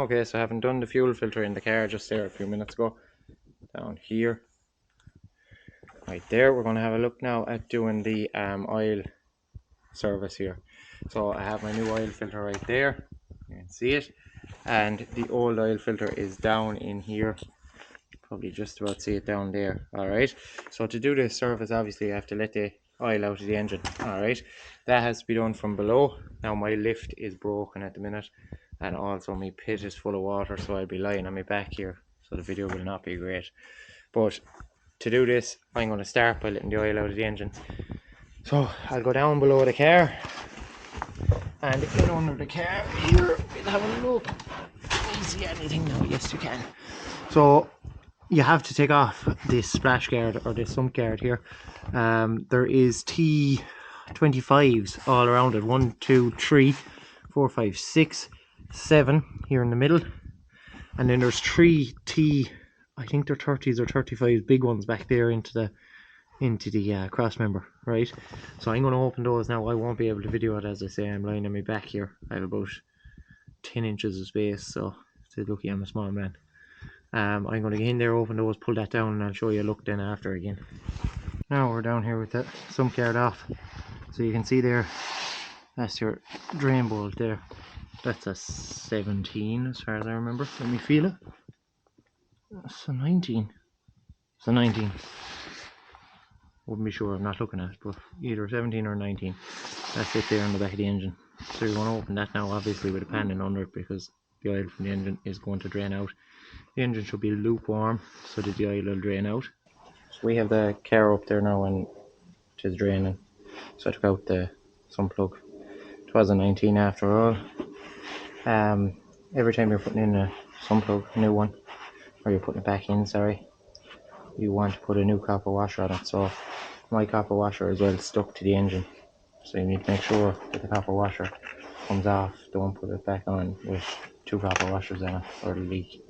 Okay, so I haven't done the fuel filter in the car just there a few minutes ago. Down here. Right there, we're going to have a look now at doing the oil service here. So I have my new oil filter right there. You can see it. And the old oil filter is down in here. Probably just about see it down there. Alright. So to do this service, obviously you have to let the oil out of the engine. Alright. That has to be done from below. Now my lift is broken at the minute. And also my pit is full of water, so I'll be lying on my back here. So the video will not be great. But to do this, I'm going to start by letting the oil out of the engine. So I'll go down below the car and get under the car here. We'll have a look. Can you see anything now? Yes, you can. So you have to take off this splash guard or this sump guard here. There is T25s all around it. 1, 2, 3, 4, 5, 6, 7 here in the middle. And then there's 3 I think they're 30s or 35s, big ones back there into the cross member, right? So I'm going to open those now. I won't be able to video it, as I say. I'm lying on my back here. I have about 10 inches of space, so say lucky I'm a small man. I'm going to get in there, open those, pull that down, and I'll show you a look then after again. Now we're down here with the sump guard off. So you can see there, that's your drain bolt there. That's a 17 as far as I remember. Let me feel it. That's a 19. It's a 19. Wouldn't be sure, I'm not looking at it, but either 17 or 19. That's it there on the back of the engine. So you're going to open that now, obviously with a pan in under it, because the oil from the engine is going to drain out. The engine should be lukewarm so that the oil will drain out. So we have the car up there now and it is draining. So I took out the sump plug. It was a 19 after all. Every time you're putting in a sump plug, a new one, or you're putting it back in, sorry, you want to put a new copper washer on it. So my copper washer is well stuck to the engine, so you need to make sure that the copper washer comes off. Don't put it back on with 2 copper washers in it or it'll leak.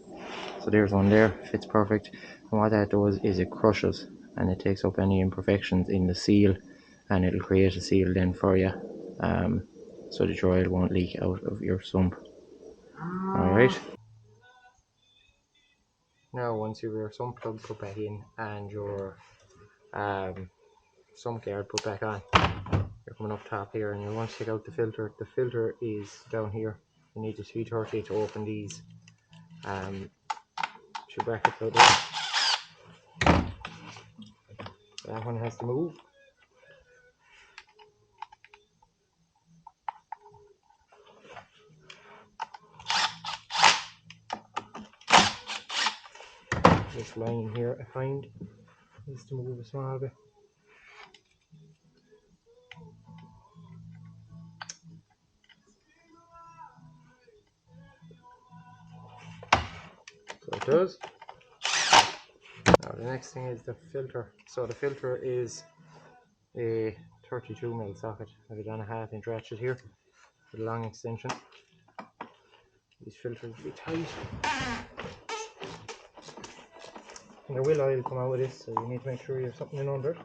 So there's one there, fits perfect. And what that does is it crushes and it takes up any imperfections in the seal, and it'll create a seal then for you, so that your oil won't leak out of your sump. Alright. Now once you have your sump plug put back in and your sump guard put back on, you're coming up top here and you want to take out the filter. The filter is down here. You need the 330 to open these. Two brackets out there. That one has to move. This line here I find needs to move a small bit. So it does. Now the next thing is the filter. So the filter is a 32mm socket. I've it on a 1/2 inch ratchet here with a long extension. These filters will be tight. And there will oil come out with this, so you need to make sure you have something in under it.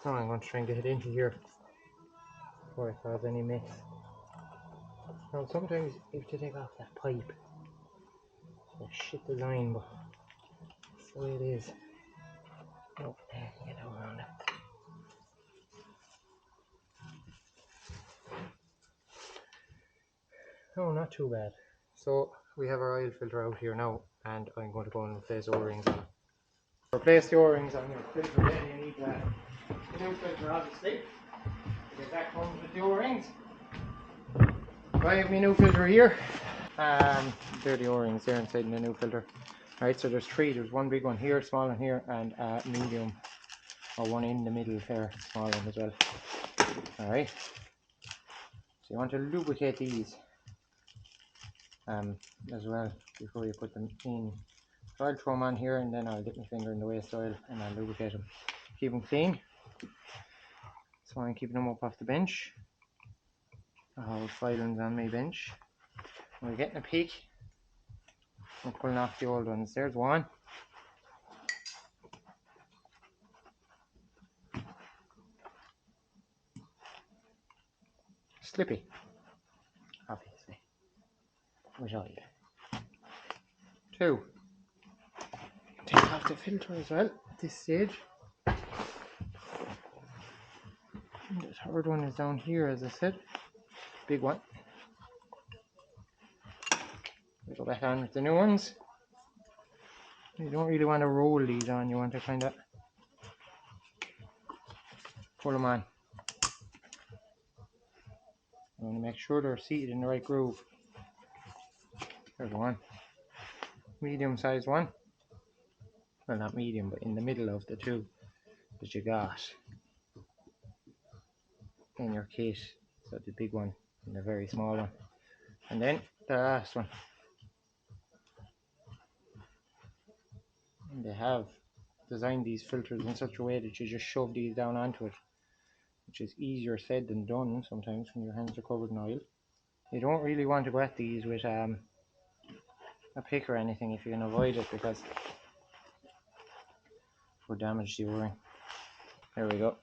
Now I'm going to try and get it into here before I cause any mess. Now sometimes you have to take off that pipe. It's a shit design, but that's the way it is. Oh, get out around it. Oh, not too bad. So we have our oil filter out here now, and I'm going to go and replace O-rings on it. To replace the O-rings on your filter, then you need a new filter, obviously, because that comes with the O-rings. I have my new filter here. They're the O-rings there inside the new filter. Alright, so there's 3. There's one big one here, small one here, and a medium, or one in the middle there, small one as well. Alright. So you want to lubricate these as well before you put them in. So I'll throw them on here and then I'll dip my finger in the waste oil and I'll lubricate them. Keep them clean. So I'm keeping them up off the bench. I have filings on my bench. We're getting a peek. I'm pulling off the old ones. There's one. slippy, obviously, with oil. 2, take off the filter as well at this stage. And the third one is down here, as I said, big one. We go back on with the new ones. You don't really want to roll these on, you want to kind of pull them on. You want to make sure they're seated in the right groove. There's one. Medium sized one. Well, not medium, but in the middle of the two that you got in your kit. So the big one and the very small one. And then the last one. And they have designed these filters in such a way that you just shove these down onto it, which is easier said than done sometimes when your hands are covered in oil. You don't really want to go at these with a pick or anything if you can avoid it, because for damage the O-ring. There we go.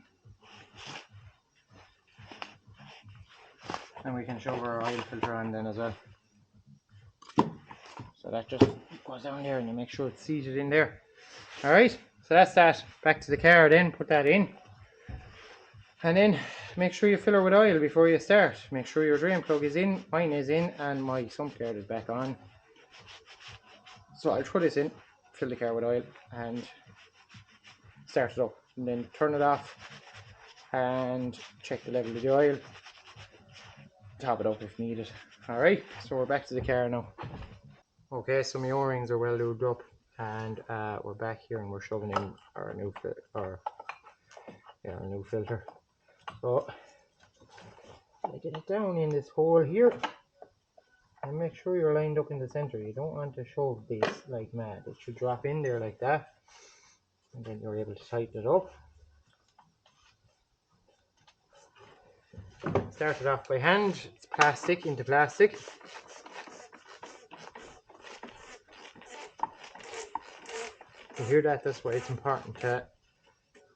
And we can shove our oil filter on then as well. So that just goes down there and you make sure it's seated in there. Alright, so that's that. Back to the car then, put that in. And then make sure you fill her with oil before you start. Make sure your drain plug is in, mine is in, and my sump guard is back on. So I'll throw this in, fill the car with oil, and start it up. And then turn it off and check the level of the oil. Top it up if needed. Alright, so we're back to the car now. Okay, so my O-rings are well lubed up, and we're back here and we're shoving in our new filter. So I get it down in this hole here, and make sure you're lined up in the center. You don't want to shove this like mad. It should drop in there like that, and then you're able to tighten it up. Start it off by hand. It's plastic into plastic. You hear that? That's why it's important to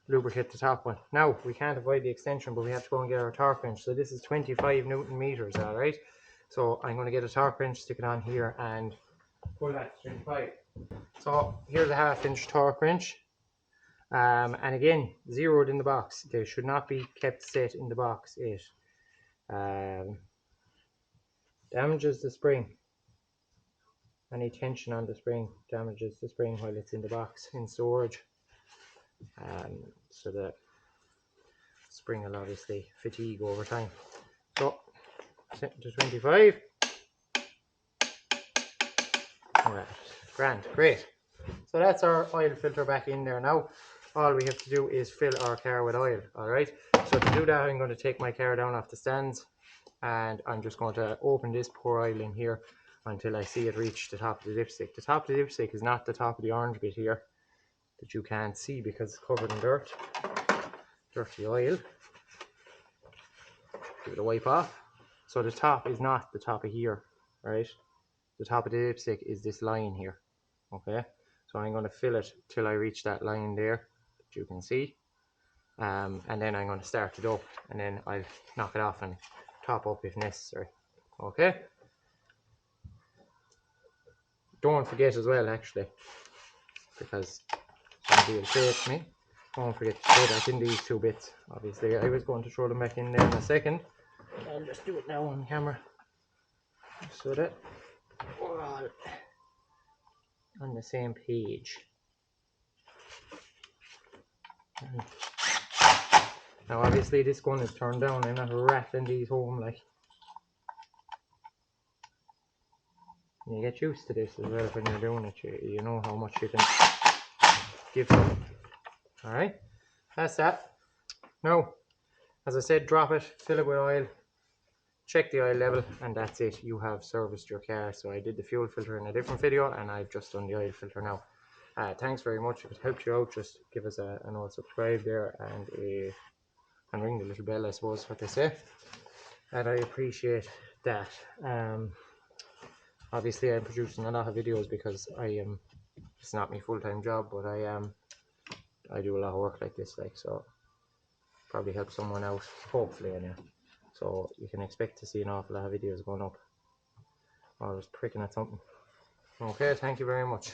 lubricate the top one. Now, we can't avoid the extension, but we have to go and get our torque wrench. So this is 25 Newton meters, alright? So I'm going to get a torque wrench, stick it on here, and pull that to 25. So here's a 1/2 inch torque wrench. And again, zeroed in the box. They should not be kept set in the box. It damages the spring. Any tension on the spring damages the spring while it's in the box in storage. So the spring will obviously fatigue over time. So set to 25. Alright, grand, great. So that's our oil filter back in there now. All we have to do is fill our car with oil. Alright, so to do that, I'm going to take my car down off the stands, and I'm just going to open this pour oil in here until I see it reach the top of the dipstick. The top of the dipstick is not the top of the orange bit here that you can't see because it's covered in dirt. Dirty oil. Give it a wipe off. So the top is not the top of here, right? The top of the dipstick is this line here. Okay, so I'm going to fill it till I reach that line there that you can see, and then I'm going to start it up, and then I'll knock it off and top up if necessary. Okay, don't forget as well, actually, because somebody will say it to me, don't forget to throw that in these two bits. Obviously I was going to throw them back in there in a second. I'll just do it now on camera so that we're all on the same page. Now obviously this gun is turned down. I'm not rattling these home like. You get used to this as well when you're doing it. You know how much you can give them. Alright, that's that. Now, as I said, drop it, fill it with oil, check the oil level, and that's it. You have serviced your car. So I did the fuel filter in a different video, and I've just done the oil filter now. Thanks very much. If it helped you out, just give us an old subscribe there and ring the little bell, I suppose what they say. And I appreciate that. Obviously I'm producing a lot of videos because it's not my full-time job, but I do a lot of work like this, like, so probably help someone out, hopefully, anyway. So you can expect to see an awful lot of videos going up. I was pricking at something. Okay, thank you very much.